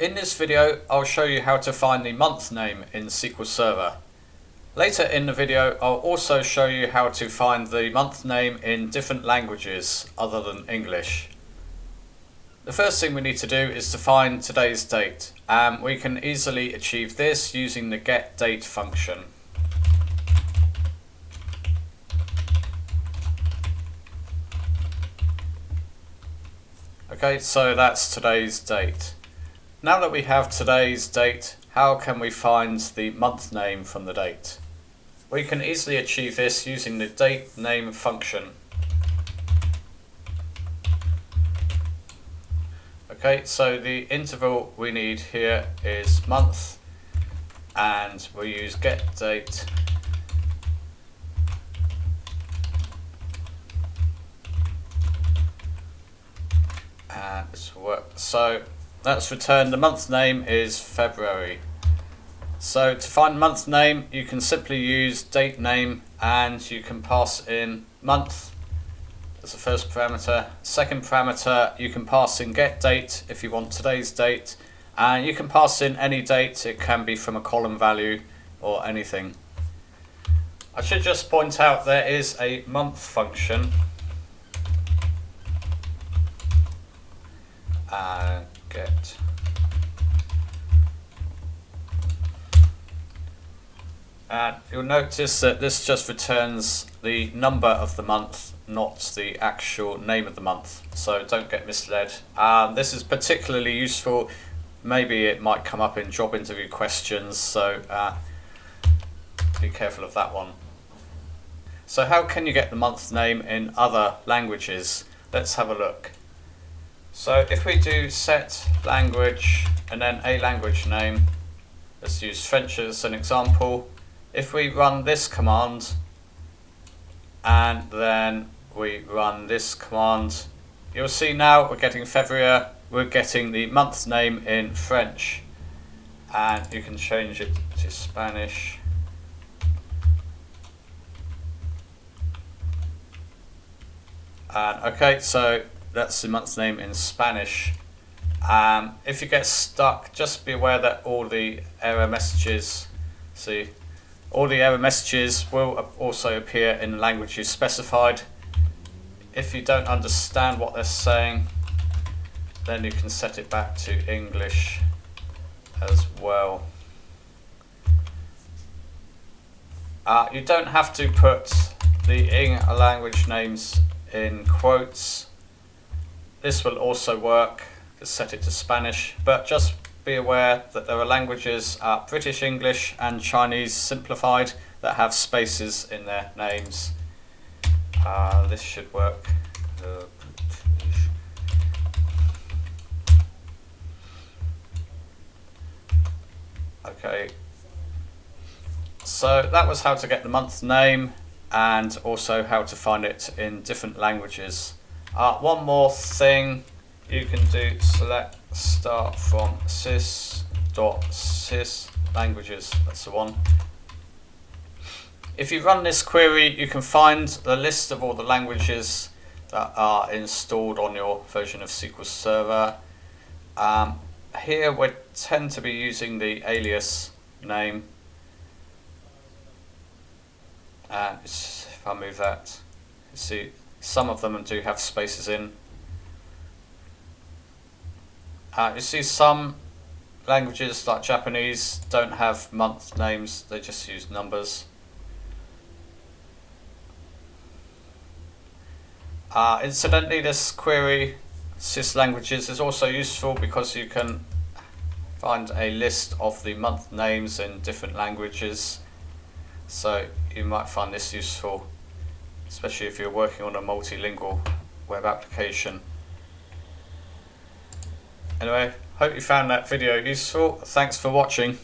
In this video, I'll show you how to find the month name in SQL Server. Later in the video, I'll also show you how to find the month name in different languages other than English. The first thing we need to do is to find today's date, and we can easily achieve this using the getDate function. Okay, so that's today's date. Now that we have today's date, how can we find the month name from the date? We can easily achieve this using the DATENAME function. Okay, so the interval we need here is month, and we use getDate. And this will work. So let's return the month name is February. So to find month name, you can simply use DATENAME and you can pass in month as the first parameter. Second parameter, you can pass in getDate if you want today's date, and you can pass in any date. It can be from a column value or anything. I should just point out there is a month function. Get and you'll notice that this just returns the number of the month, not the actual name of the month, so don't get misled. This is particularly useful. Maybe it might come up in job interview questions, so be careful of that one. So how can you get the month name in other languages? Let's have a look. So if we do set language and then a language name, let's use French as an example. If we run this command and then we run this command, you'll see now we're getting February, we're getting the month name in French, and you can change it to Spanish. And okay, so that's the month name in Spanish. If you get stuck, just be aware that all the error messages, all the error messages will also appear in the language you specified. If you don't understand what they're saying, then you can set it back to English as well. You don't have to put the language names in quotes. This will also work to set it to Spanish, but just be aware that there are languages, British English and Chinese simplified, that have spaces in their names. This should work. Okay, so that was how to get the month name and also how to find it in different languages. One more thing you can do, select start from sys languages, that's the one. If you run this query, you can find the list of all the languages that are installed on your version of SQL Server. Here we tend to be using the alias name, and if I move that, you see some of them do have spaces in. You see some languages like Japanese don't have month names, they just use numbers. Incidentally, this query, sys languages, is also useful because you can find a list of the month names in different languages. So you might find this useful, especially if you're working on a multilingual web application. Anyway, hope you found that video useful. Thanks for watching.